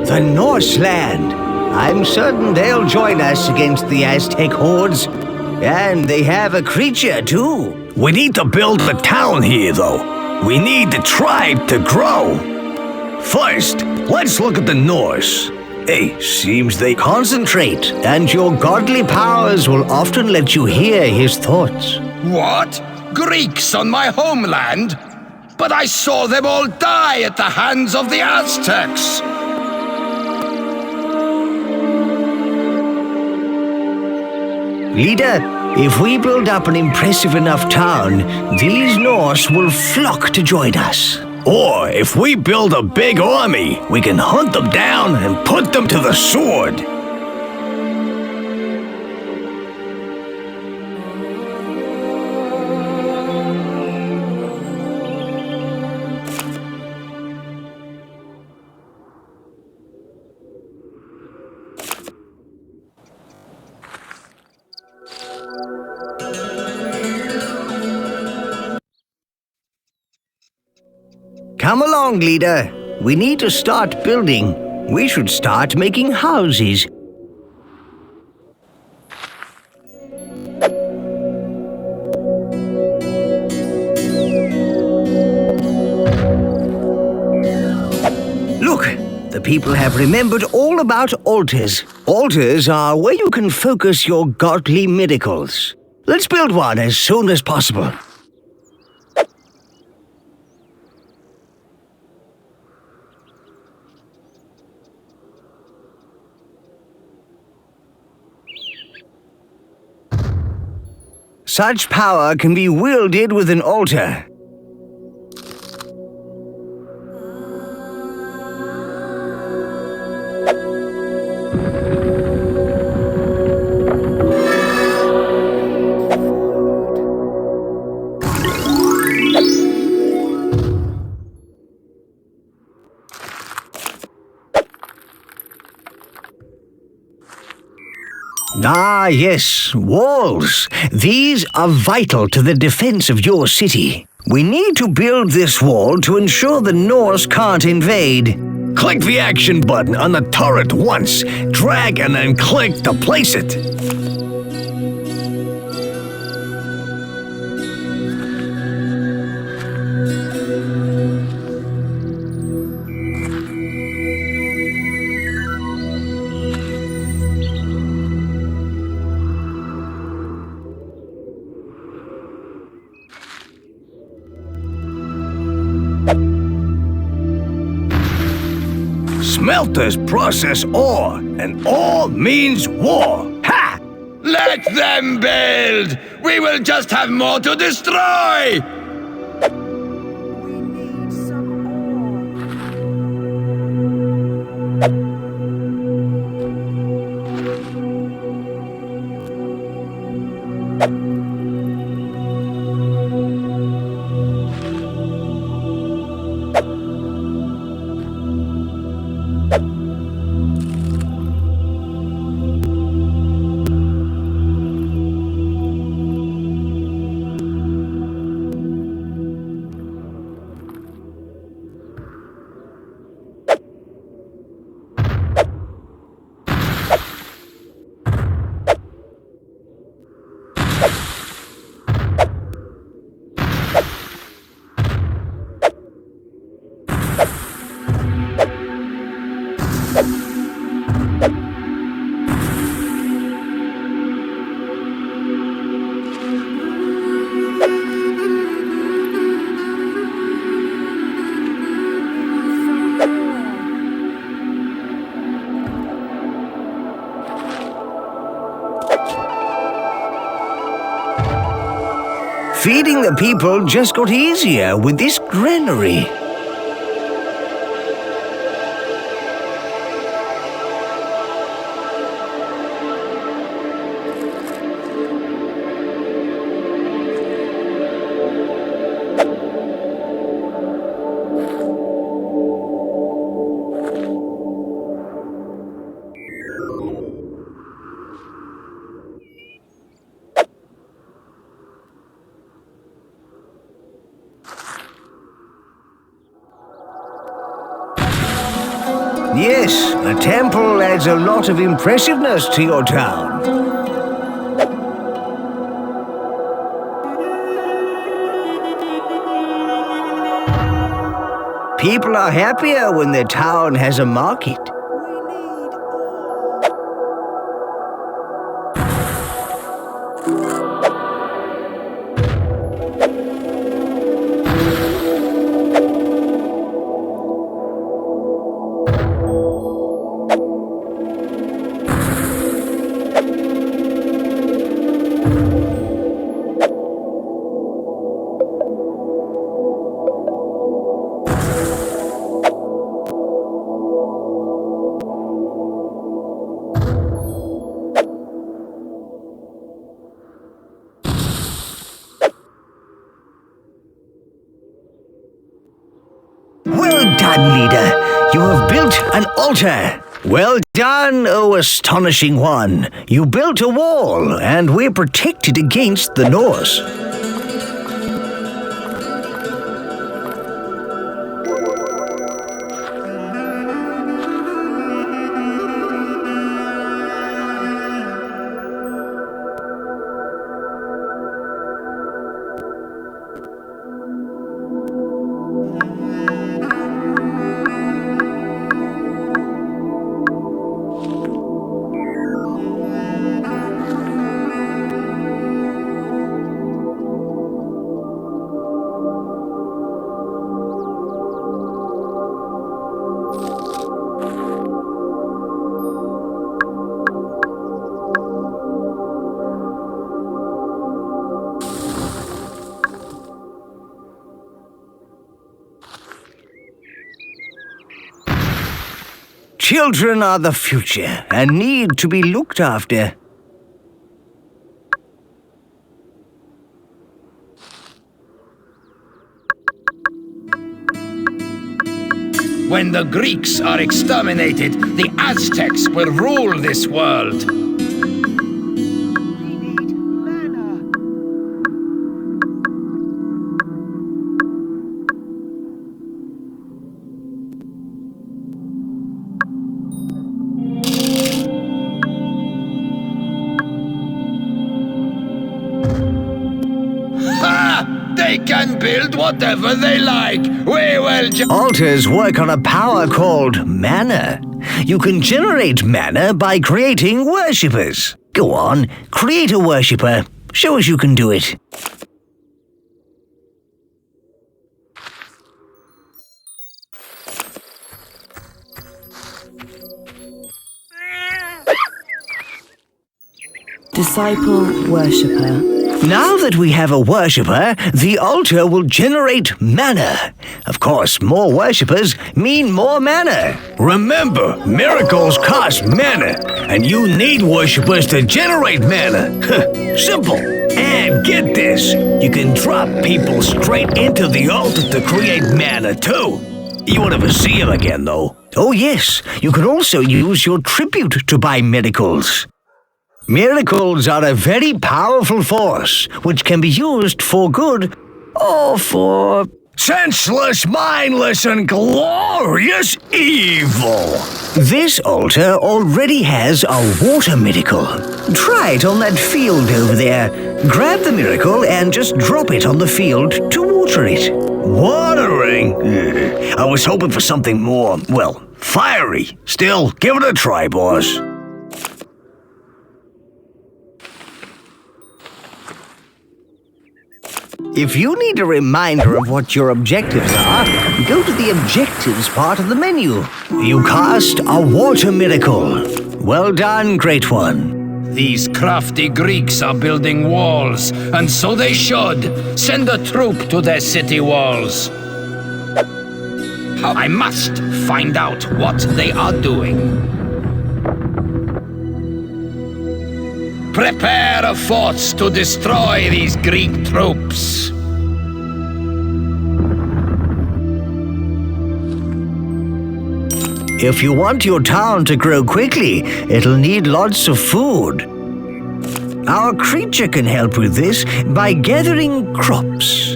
The Norse land. I'm certain they'll join us against the Aztec hordes. And they have a creature, too. We need to build a town here, though. We need the tribe to grow. First, let's look at the Norse. Hey, seems they concentrate, and your godly powers will often let you hear his thoughts. What? Greeks on my homeland? But I saw them all die at the hands of the Aztecs! Leader, if we build up an impressive enough town, these Norse will flock to join us. Or if we build a big army, we can hunt them down and put them to the sword. Come along, leader. We need to start building. We should start making houses. Look, the people have remembered all about altars. Altars are where you can focus your godly miracles. Let's build one as soon as possible. Such power can be wielded with an altar. Ah, yes, walls. These are vital to the defense of your city. We need to build this wall to ensure the Norse can't invade. Click the action button on the turret once, drag and then click to place it. Smelters process ore, and ore means war. Ha! Let them build! We will just have more to destroy! Feeding the people just got easier with this granary. Yes, a temple adds a lot of impressiveness to your town. People are happier when their town has a market. Well done, leader. You have built an altar. Well done, O astonishing one. You built a wall, and we're protected against the Norse. Children are the future and need to be looked after. When the Greeks are exterminated, the Aztecs will rule this world. They can build whatever they like. We will Altars work on a power called mana. You can generate mana by creating worshippers. Go on, create a worshipper. Show us you can do it. Disciple worshipper. Now that we have a worshipper, the altar will generate mana. Of course, more worshippers mean more mana. Remember, miracles cost mana, and you need worshippers to generate mana. Simple. And get this, you can drop people straight into the altar to create mana too. You won't ever see them again, though. Oh yes, you can also use your tribute to buy miracles. Miracles are a very powerful force, which can be used for good or for senseless, mindless, and glorious evil. This altar already has a water miracle. Try it on that field over there. Grab the miracle and just drop it on the field to water it. Watering? I was hoping for something more, well, fiery. Still, give it a try, boss. If you need a reminder of what your objectives are, go to the objectives part of the menu. You cast a water miracle. Well done, Great One. These crafty Greeks are building walls, and so they should. Send a troop to their city walls. I must find out what they are doing. Prepare a force to destroy these Greek troops. If you want your town to grow quickly, it'll need lots of food. Our creature can help with this by gathering crops.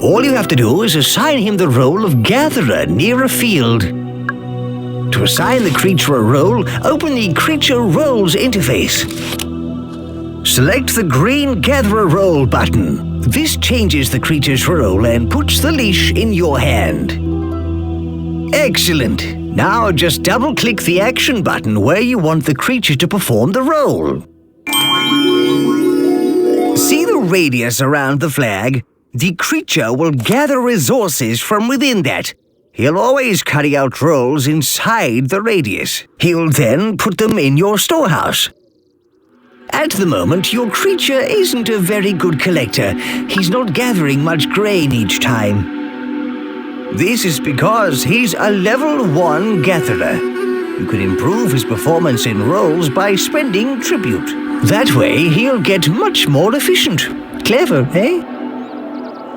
All you have to do is assign him the role of gatherer near a field. To assign the creature a role, open the Creature Roles interface. Select the green Gatherer Role button. This changes the creature's role and puts the leash in your hand. Excellent. Now just double-click the action button where you want the creature to perform the role. See the radius around the flag? The creature will gather resources from within that. He'll always carry out roles inside the radius. He'll then put them in your storehouse. At the moment, your creature isn't a very good collector. He's not gathering much grain each time. This is because he's a level 1 gatherer. You can improve his performance in roles by spending tribute. That way, he'll get much more efficient. Clever, eh?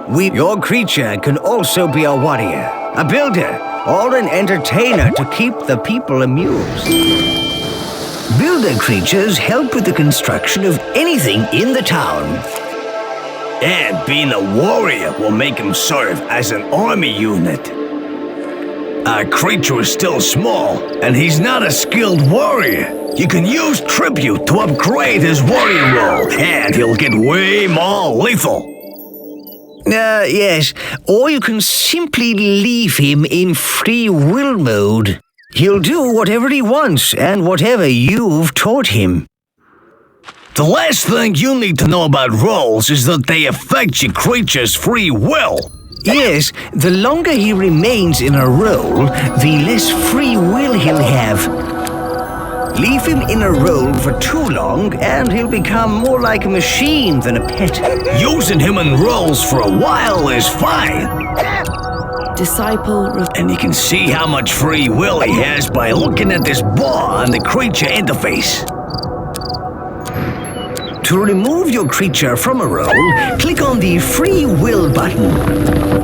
Your creature can also be a warrior, a builder, or an entertainer to keep the people amused. Builder creatures help with the construction of anything in the town. And being a warrior will make him serve as an army unit. Our creature is still small, and he's not a skilled warrior. You can use tribute to upgrade his warrior role, and he'll get way more lethal. Yes, or you can simply leave him in free will mode. He'll do whatever he wants and whatever you've taught him. The last thing you need to know about roles is that they affect your creature's free will. Yes, the longer he remains in a role, the less free will he'll have. Leave him in a role for too long and he'll become more like a machine than a pet. Using him in roles for a while is fine. And you can see how much free will he has by looking at this bar on the creature interface. To remove your creature from a role, click on the Free Will button.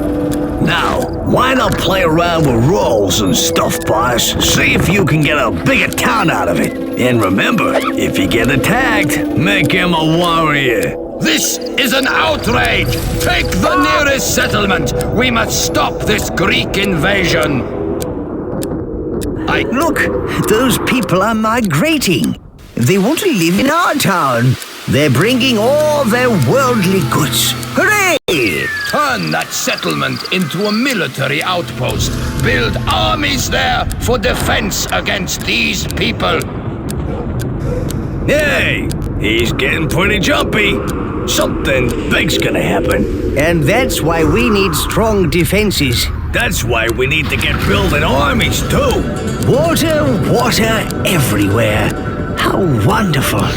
Now, why not play around with roles and stuff, boss? See if you can get a bigger town out of it. And remember, if you get attacked, make him a warrior. This is an outrage! Take the nearest settlement! We must stop this Greek invasion! Look, those people are migrating. They want to live in our town. They're bringing all their worldly goods. Hooray! Turn that settlement into a military outpost. Build armies there for defense against these people. Hey, he's getting pretty jumpy. Something big's gonna happen. And that's why we need strong defenses. That's why we need to get building armies, too. Water, water everywhere. How wonderful.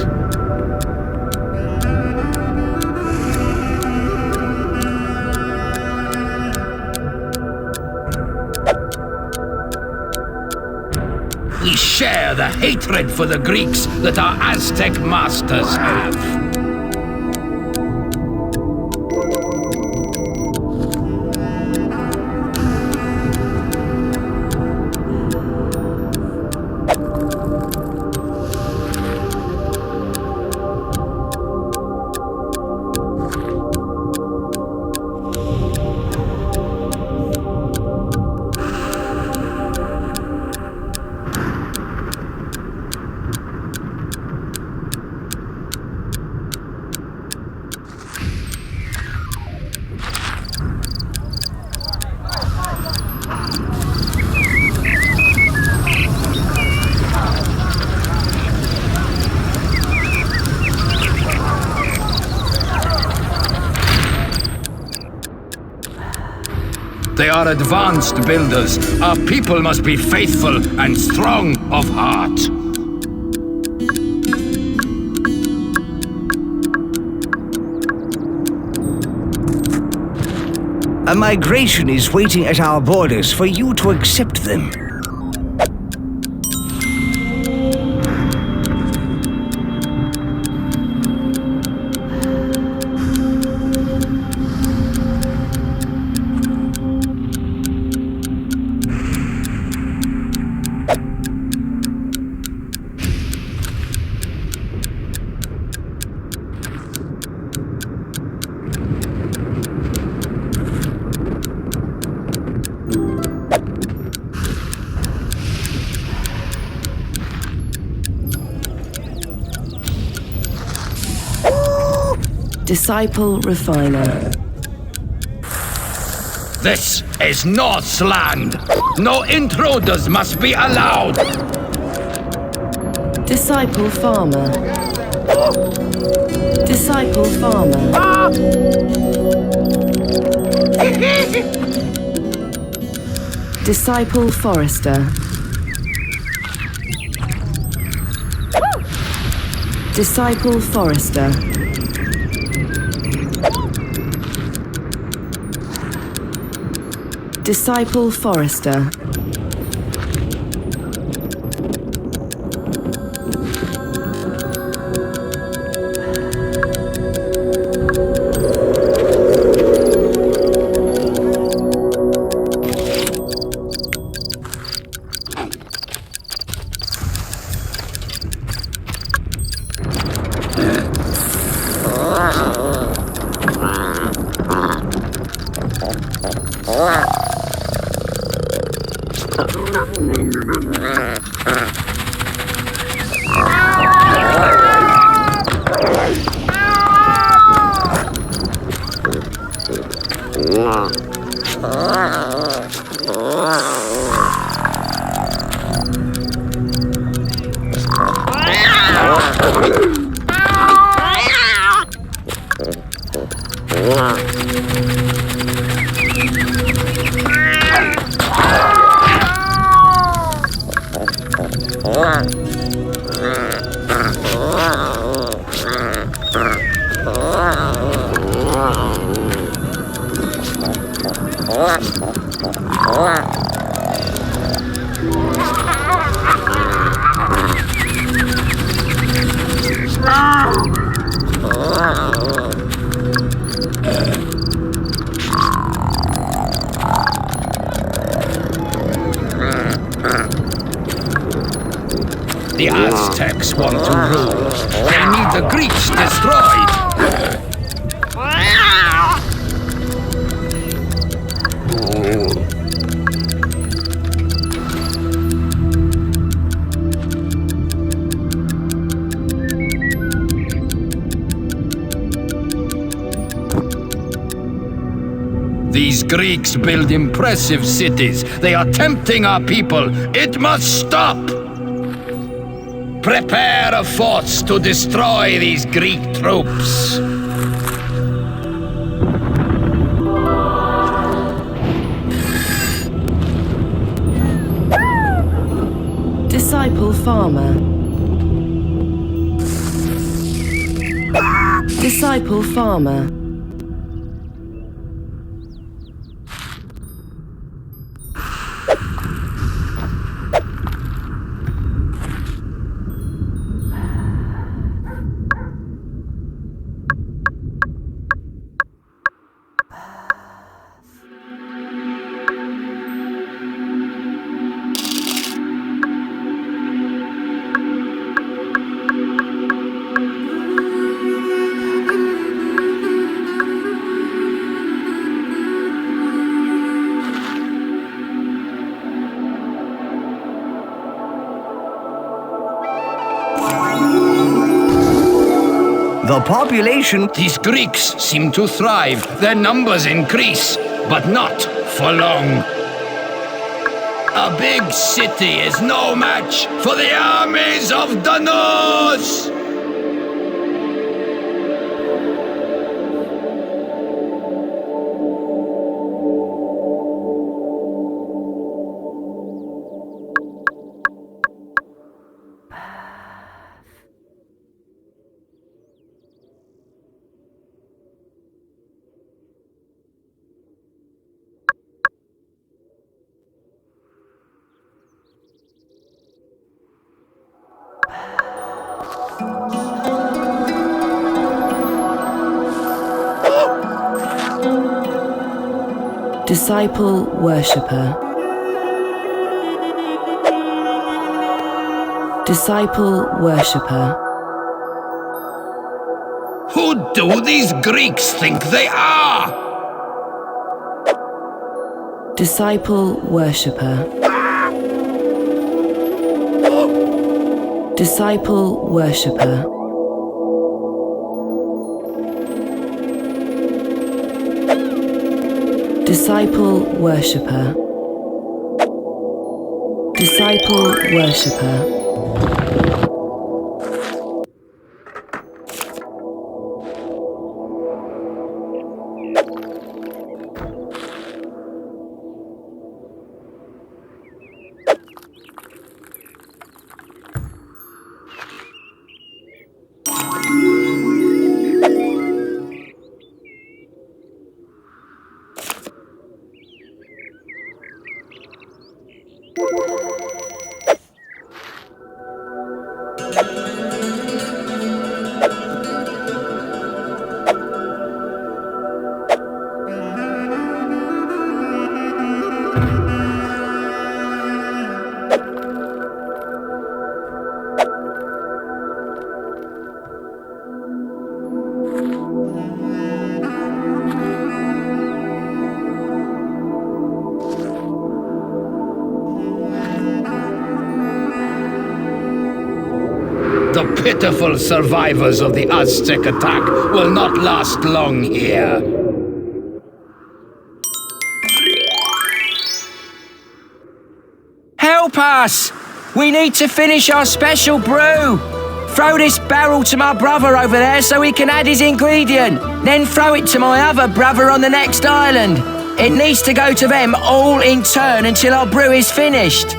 We share the hatred for the Greeks that our Aztec masters have. They are advanced builders. Our people must be faithful and strong of heart. A migration is waiting at our borders for you to accept them. Disciple refiner. This is Norse land. No intruders must be allowed. Disciple farmer. Disciple farmer. Disciple forester. Disciple forester. Disciple forester. The Aztecs want to rule. They need the Greeks destroyed. These Greeks build impressive cities. They are tempting our people. It must stop! Prepare a force to destroy these Greek troops. Disciple farmer. Disciple farmer. The population... These Greeks seem to thrive. Their numbers increase, but not for long. A big city is no match for the armies of the Norse! Disciple worshipper. Disciple worshipper. Who do these Greeks think they are? Disciple worshipper. Disciple worshipper. Disciple worshipper. Disciple worshipper. The pitiful survivors of the Aztec attack will not last long here. Help us! We need to finish our special brew. Throw this barrel to my brother over there so he can add his ingredient. Then throw it to my other brother on the next island. It needs to go to them all in turn until our brew is finished.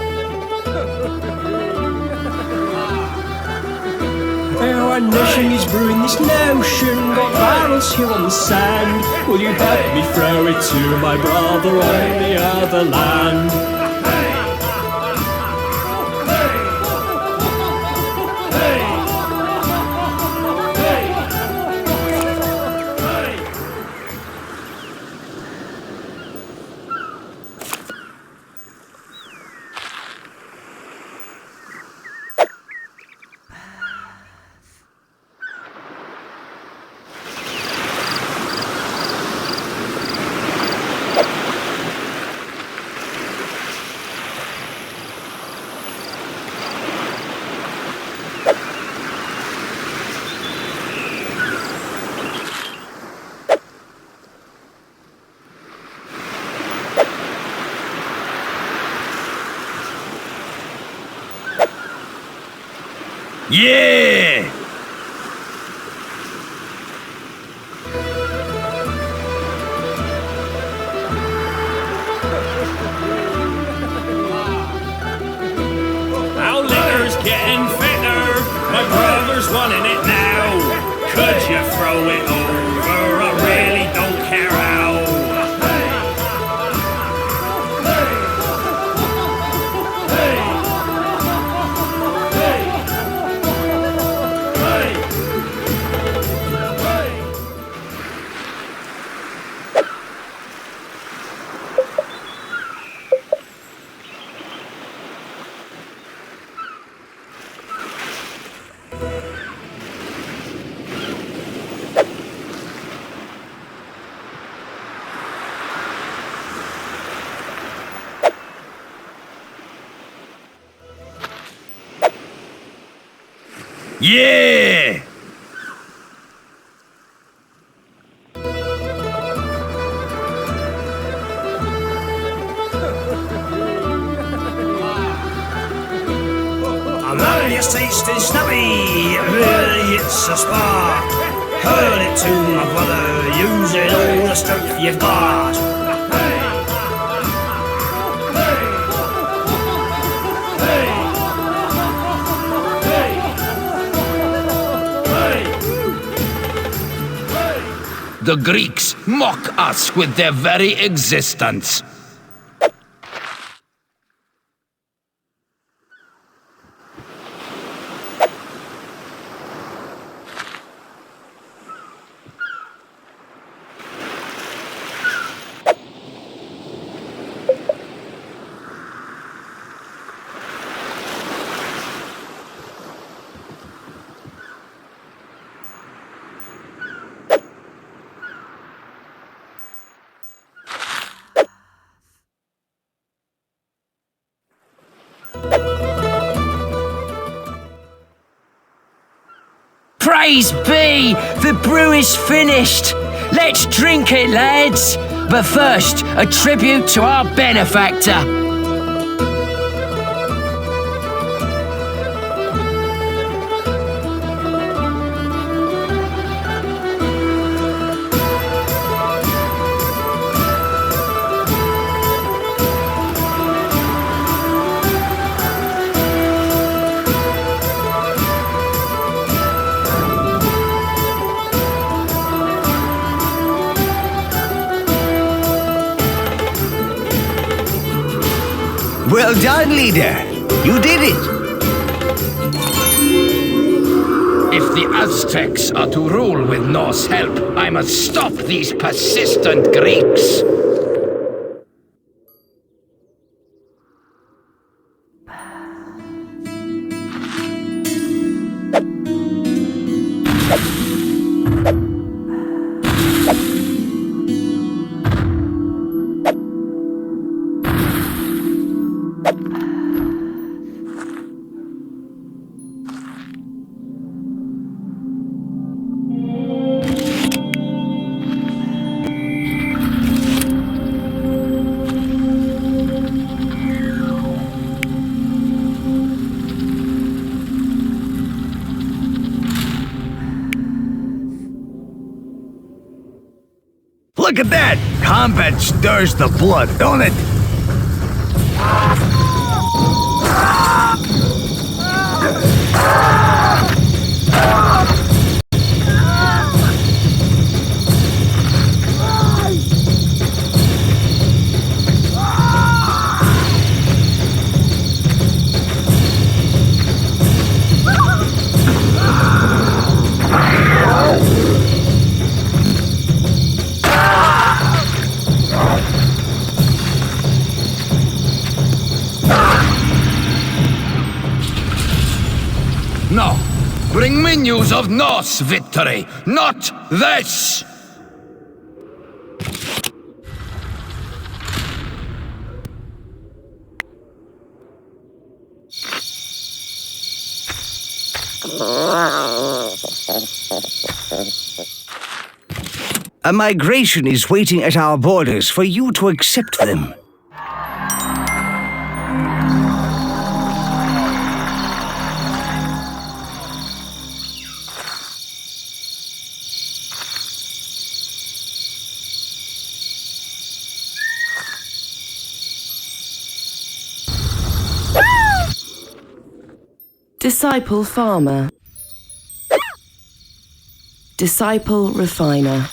Our nation is brewing this notion, got barrels here on the sand. Will you help me throw it to my brother on the other land? Yeah! Our liquor's getting fitter, my brother's wanting it now. Could you throw it over? I really don't care how. Yeah! I'm having your tasting snubby, it really hits a spark. Hurl it to my brother, using all the strength you've got. The Greeks mock us with their very existence. Praise be! The brew is finished! Let's drink it, lads! But first, a tribute to our benefactor. Well done, leader. You did it. If the Aztecs are to rule with Norse help, I must stop these persistent Greeks. Look at that! Combat stirs the blood, don't it? No, bring me news of Norse victory, not this! A migration is waiting at our borders for you to accept them. Disciple farmer. Disciple refiner.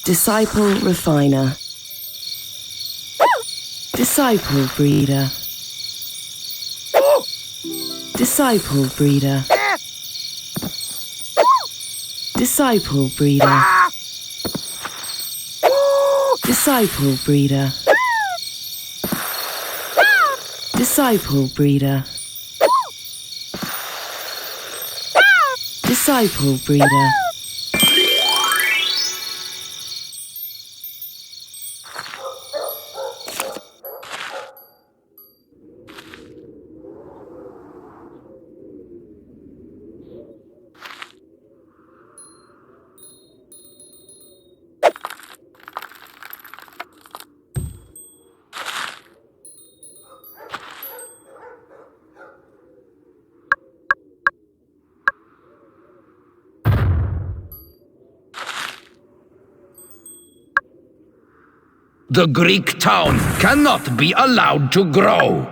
Disciple refiner. Disciple breeder. Disciple breeder. Disciple breeder. Disciple breeder. Disciple breeder. Disciple breeder. The Greek town cannot be allowed to grow.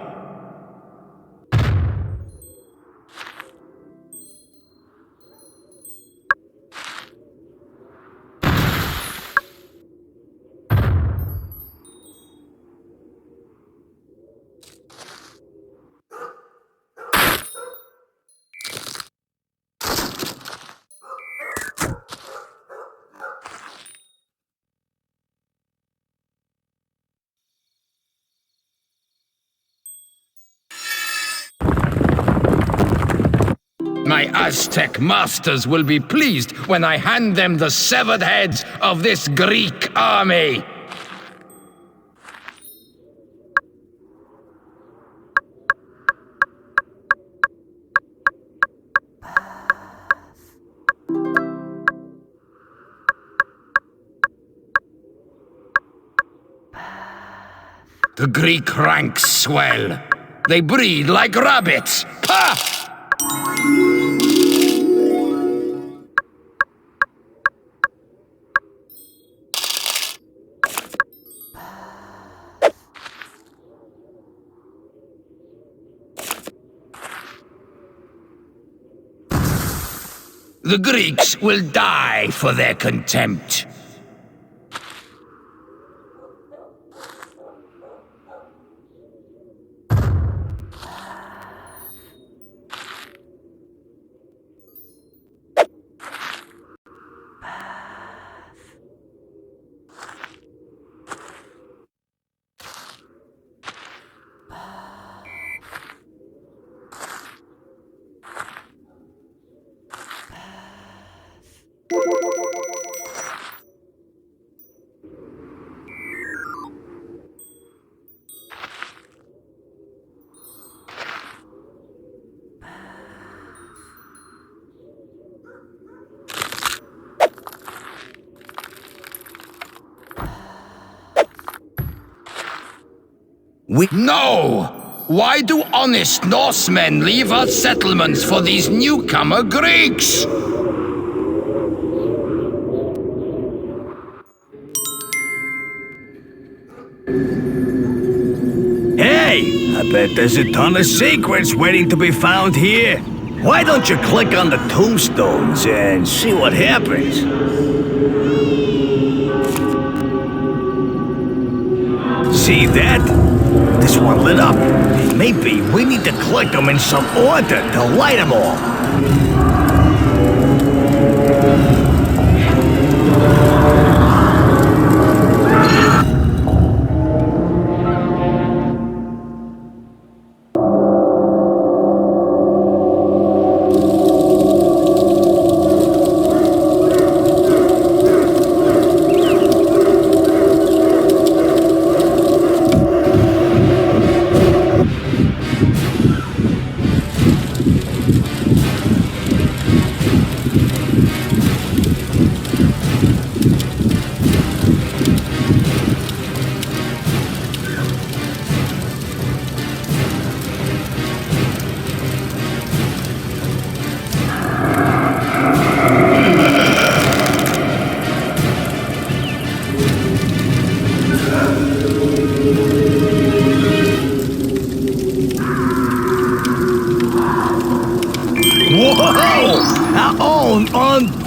My Aztec masters will be pleased when I hand them the severed heads of this Greek army. The Greek ranks swell. They breed like rabbits. Pah! The Greeks will die for their contempt. No! Why do honest Norsemen leave our settlements for these newcomer Greeks? Hey, I bet there's a ton of secrets waiting to be found here. Why don't you click on the tombstones and see what happens? See that? This one lit up. Maybe we need to click them in some order to light them all.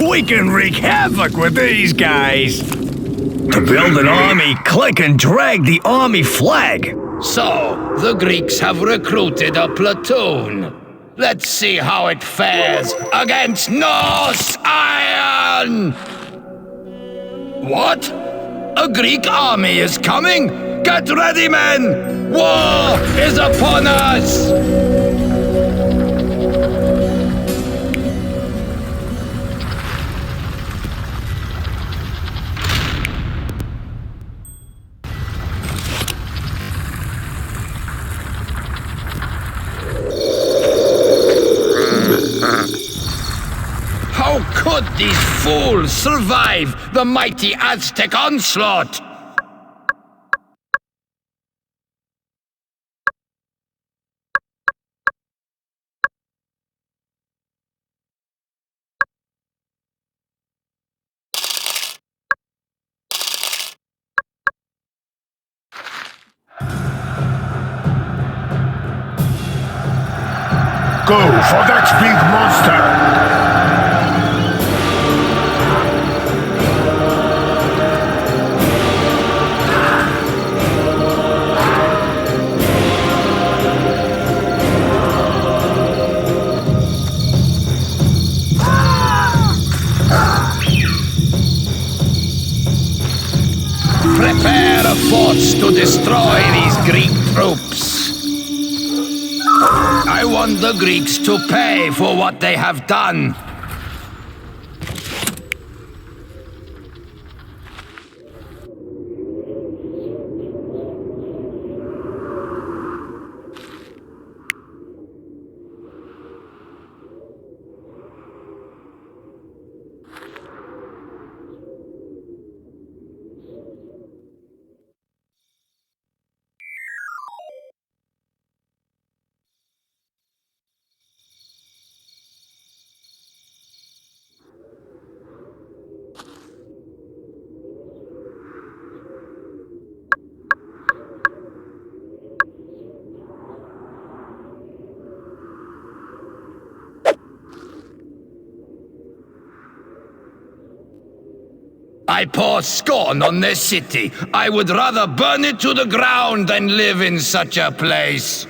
We can wreak havoc with these guys. To build an army, click and drag the army flag. So, the Greeks have recruited a platoon. Let's see how it fares against Norse iron! What? A Greek army is coming? Get ready, men! War is upon us! How could these fools survive the mighty Aztec onslaught? Go for that big monster! Prepare a force to destroy these Greek troops. I want the Greeks to pay for what they have done. I pour scorn on this city. I would rather burn it to the ground than live in such a place.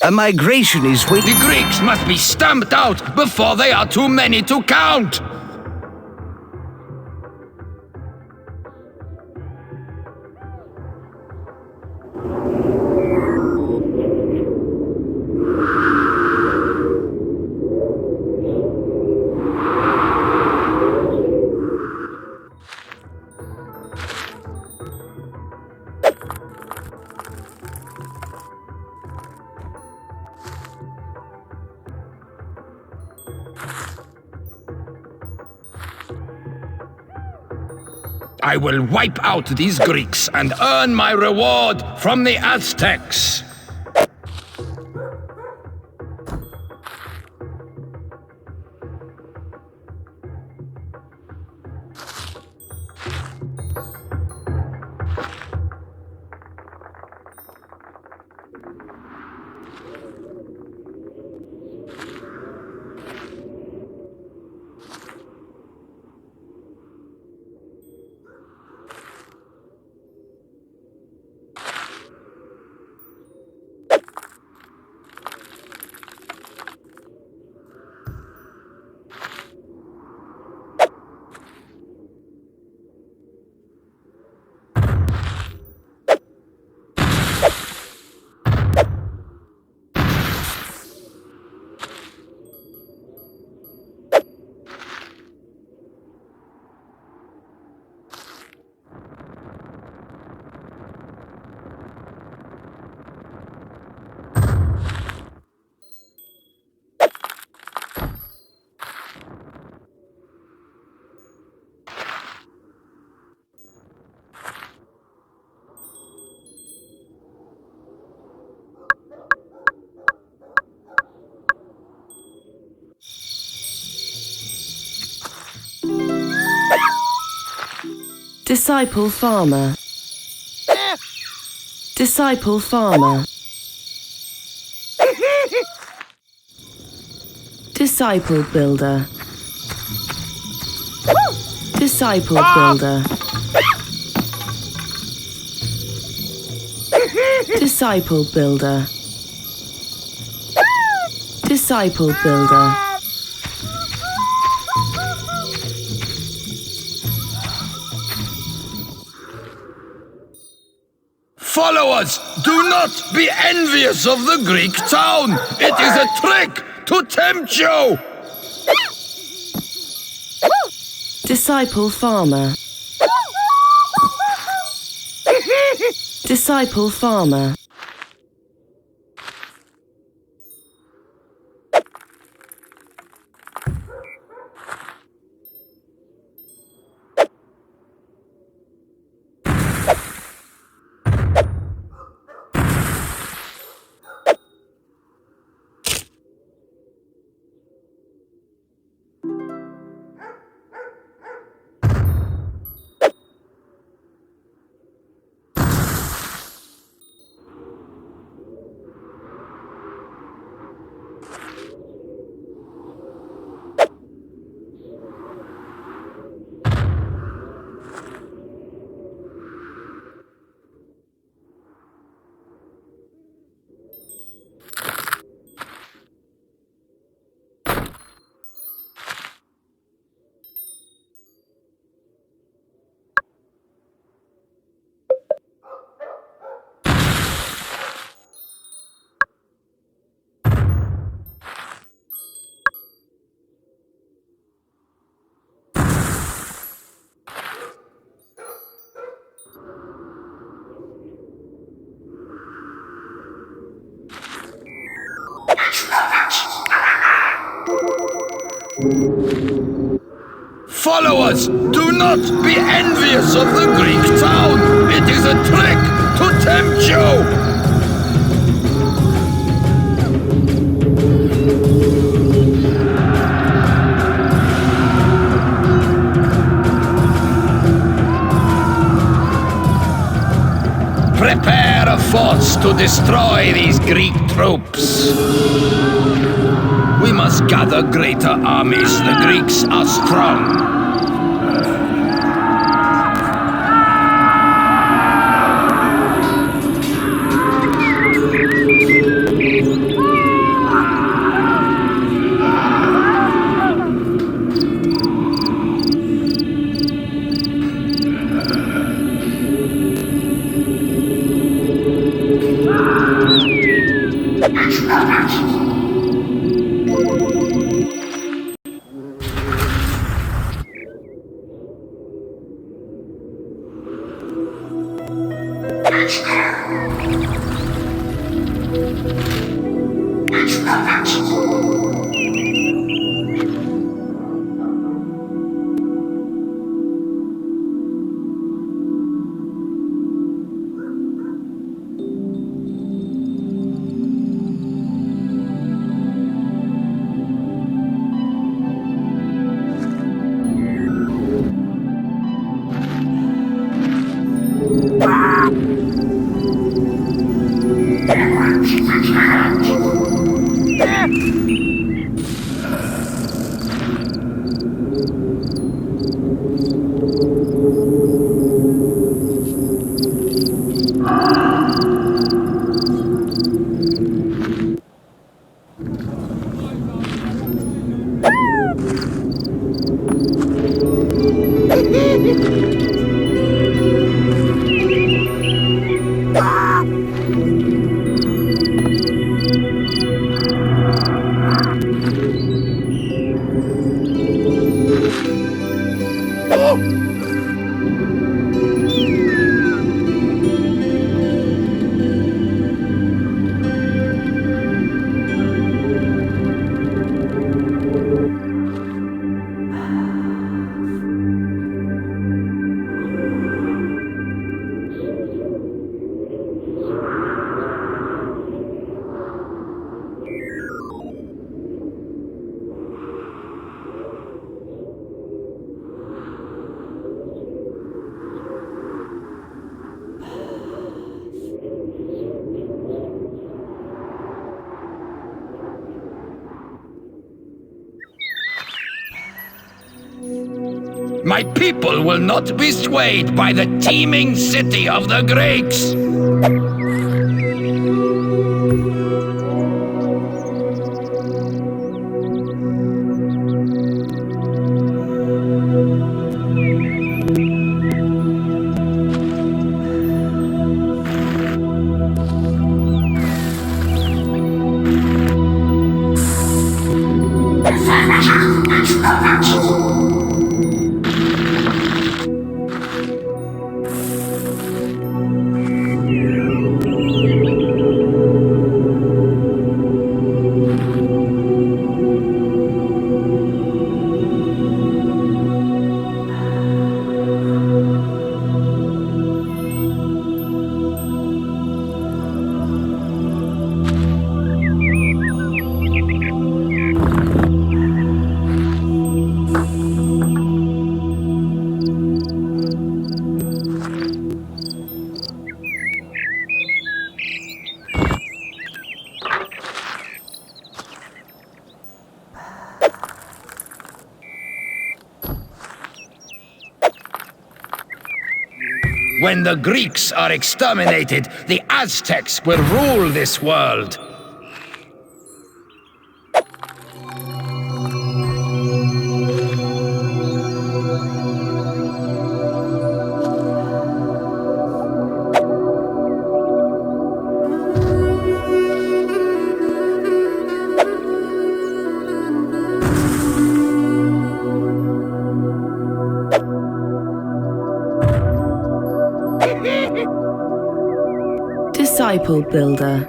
A migration is waiting. The Greeks must be stamped out before they are too many to count. I will wipe out these Greeks and earn my reward from the Aztecs. Disciple farmer. Disciple farmer. Disciple builder. Disciple builder. Disciple builder. Disciple builder. Followers, do not be envious of the Greek town. It is a trick to tempt you. Disciple farmer. Disciple farmer. Follow us! Do not be envious of the Greek town! It is a trick to tempt you! Prepare a force to destroy these Greek troops. We must gather greater armies. The Greeks are strong. My people will not be swayed by the teeming city of the Greeks! When the Greeks are exterminated, the Aztecs will rule this world. Disciple builder.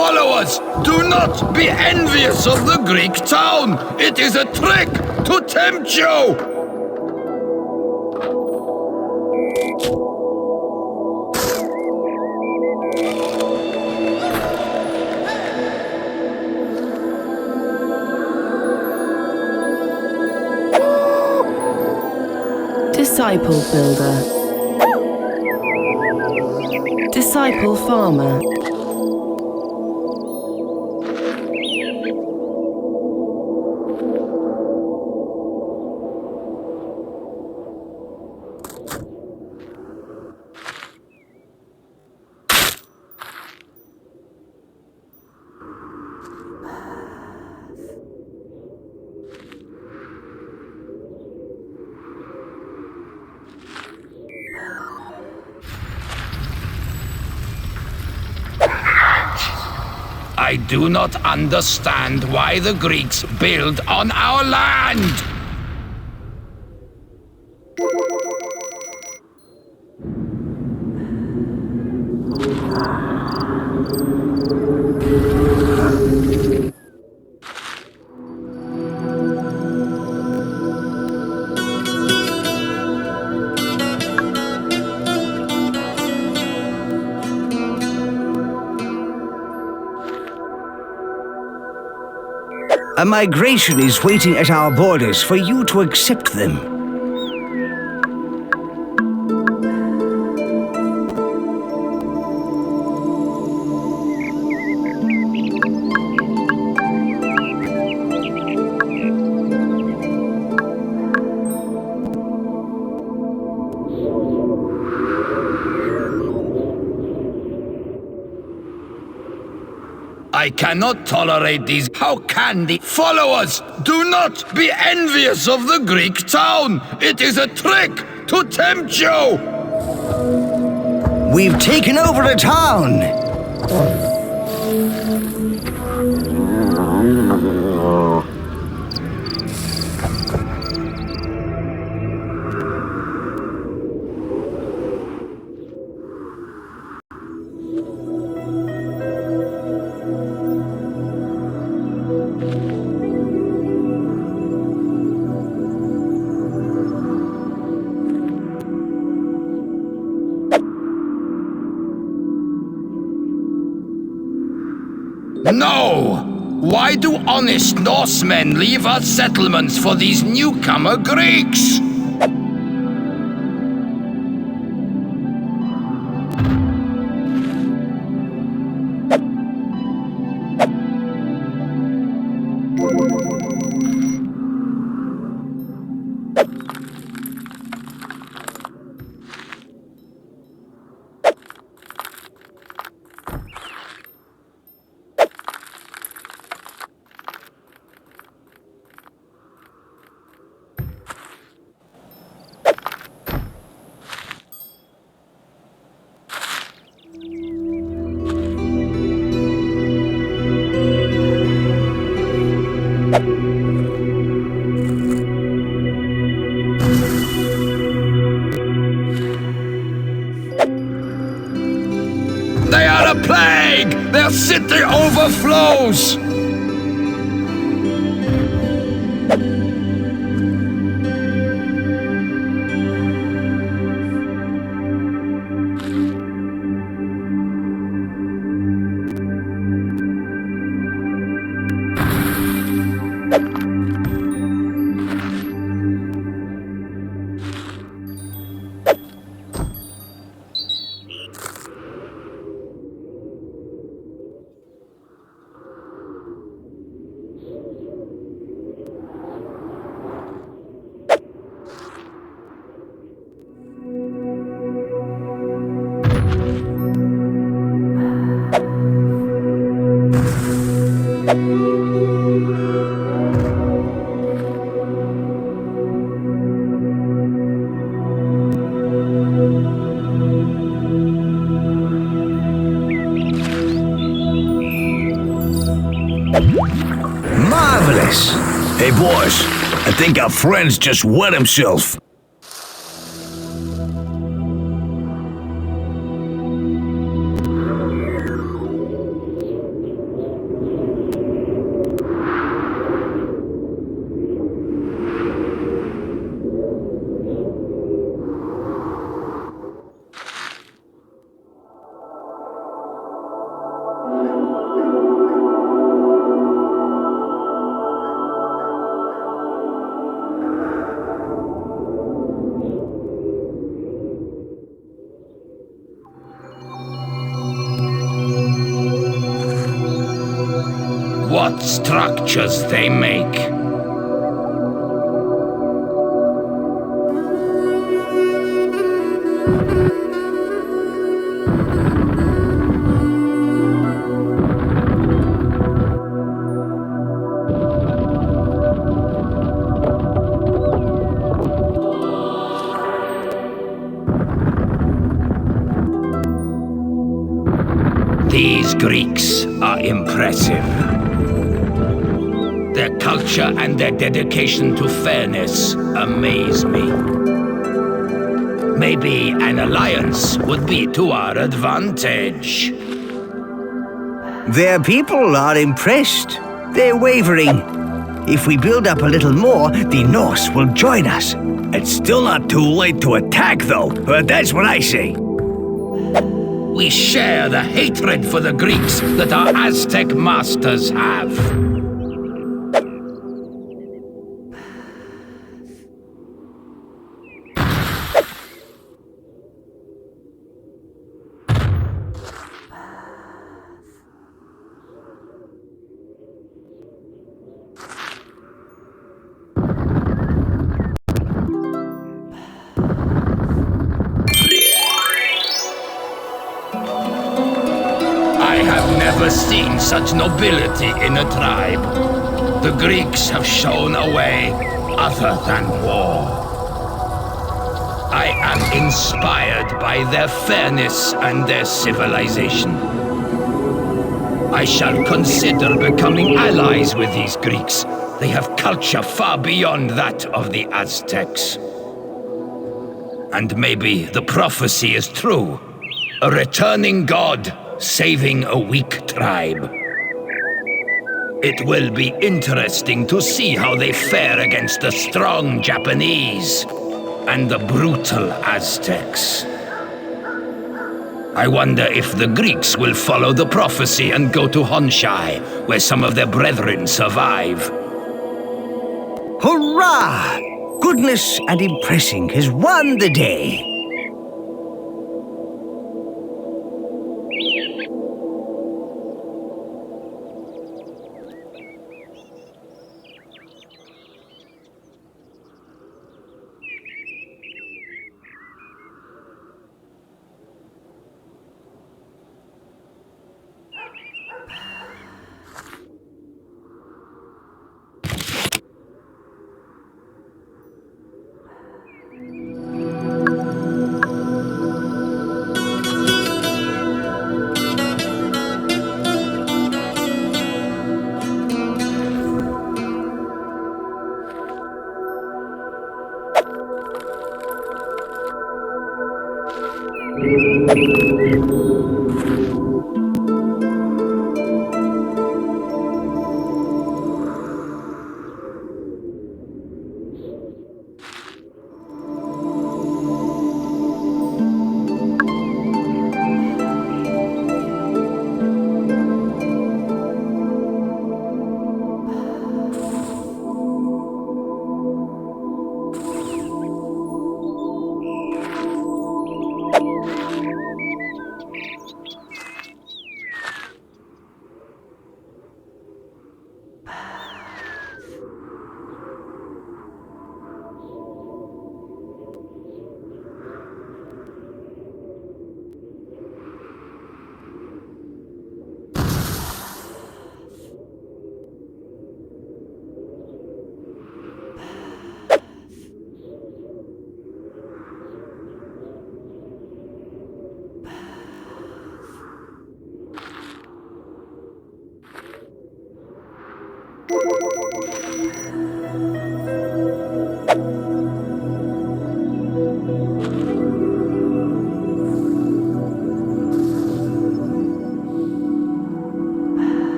Follow us! Do not be envious of the Greek town! It is a trick to tempt you! Disciple builder. Disciple farmer. I do not understand why the Greeks build on our land! A migration is waiting at our borders for you to accept them. I cannot tolerate these. How can they follow us? Do not be envious of the Greek town. It is a trick to tempt you. We've taken over a town. No! Why do honest Norsemen leave our settlements for these newcomer Greeks? They are a plague! Their city overflows! Marvelous! Hey boys, I think our friend's just wet himself. what structures they make. These Greeks are impressive. Their culture and their dedication to fairness amaze me. Maybe an alliance would be to our advantage. Their people are impressed. They're wavering. If we build up a little more, the Norse will join us. It's still not too late to attack, though. That's what I say. We share the hatred for the Greeks that our Aztec masters have. I have never seen such nobility in a tribe. The Greeks have shown a way other than war. I am inspired by their fairness and their civilization. I shall consider becoming allies with these Greeks. They have culture far beyond that of the Aztecs. And maybe the prophecy is true. A returning god saving a weak tribe. It will be interesting to see how they fare against the strong Japanese and the brutal Aztecs. I wonder if the Greeks will follow the prophecy and go to Honsai, where some of their brethren survive. Hurrah! Goodness and impressing has won the day.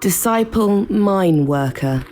Disciple mine worker.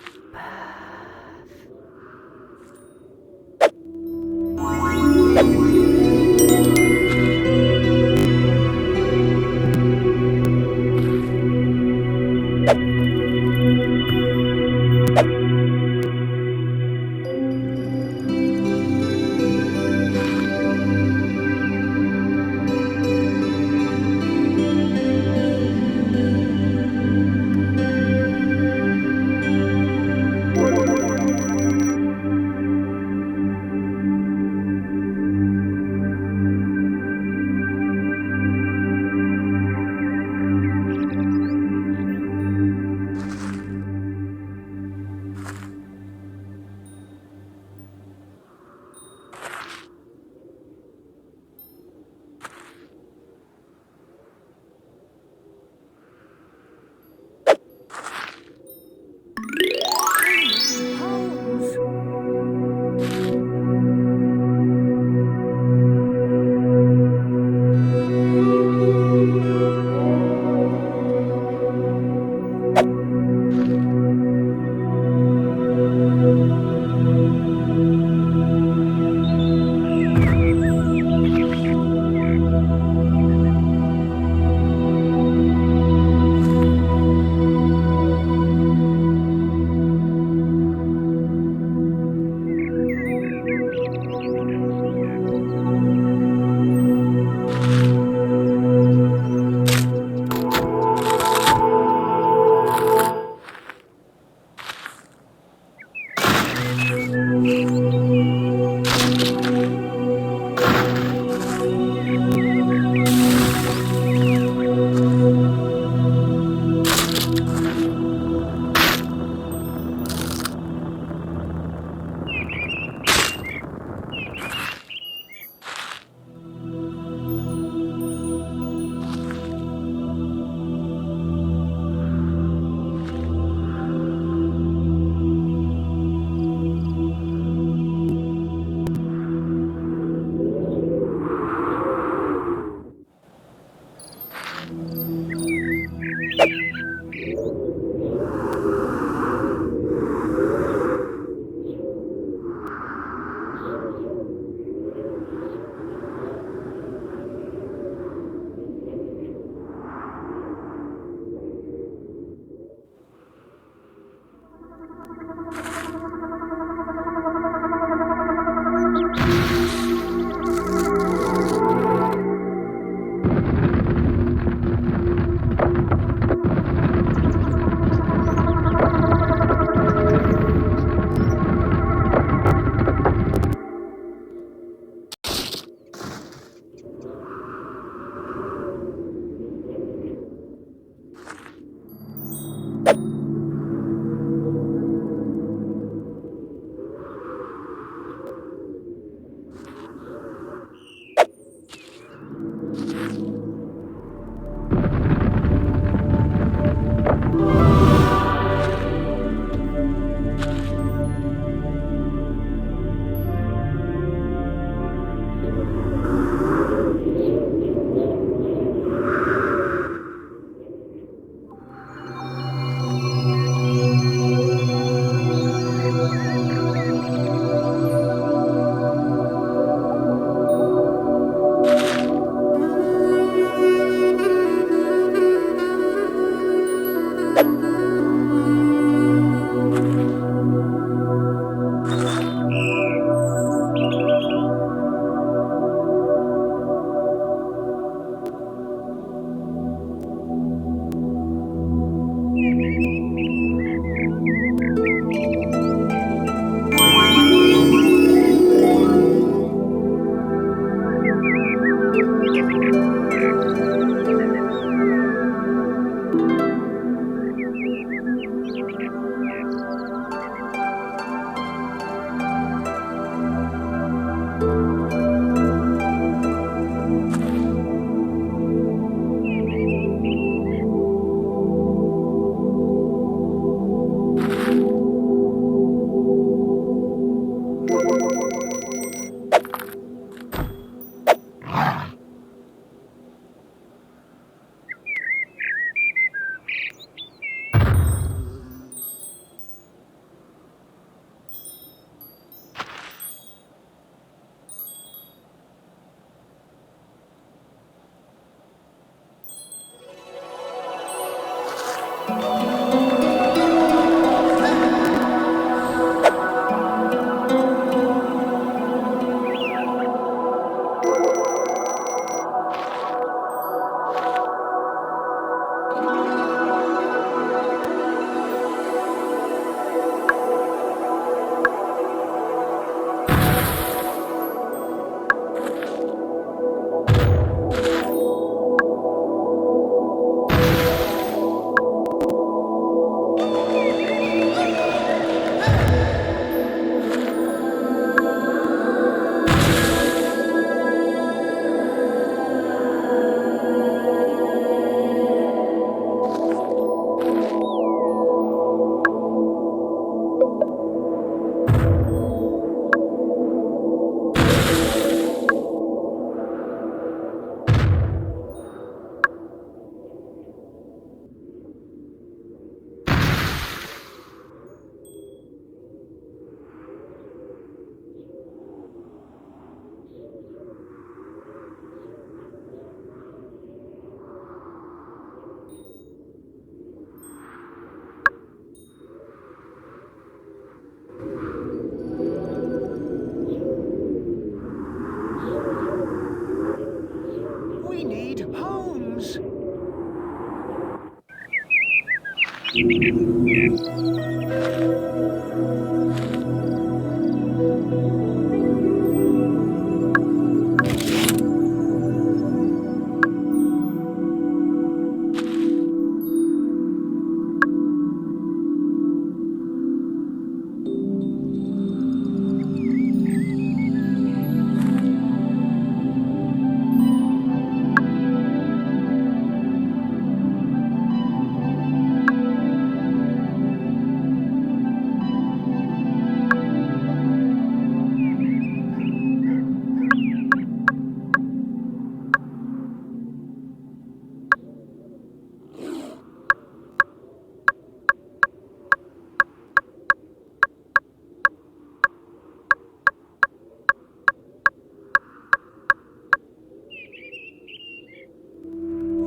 homes.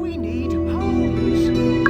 We need homes.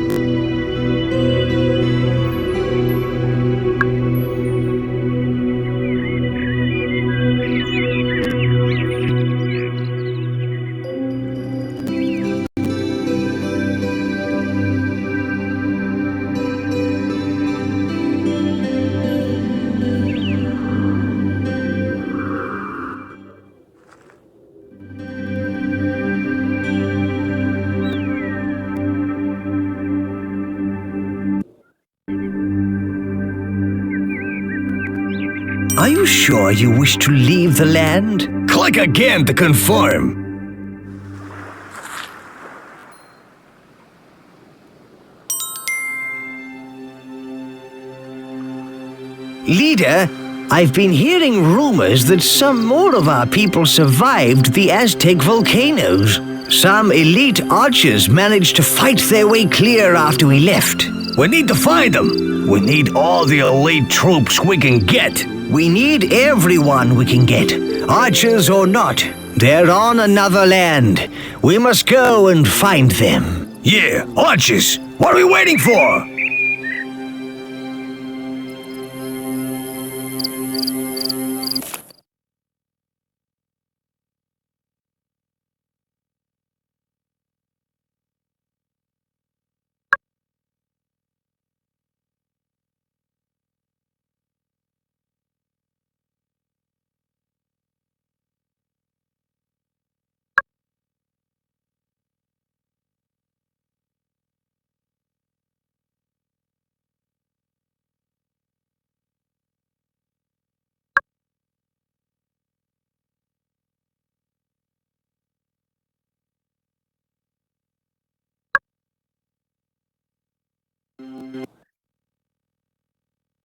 Are you sure you wish to leave the land? Click again to confirm. Leader, I've been hearing rumors that some more of our people survived the Aztec volcanoes. Some elite archers managed to fight their way clear after we left. We need to find them. We need all the elite troops we can get. We need everyone we can get, archers or not. They're on another land. We must go and find them. Yeah, archers. What are we waiting for?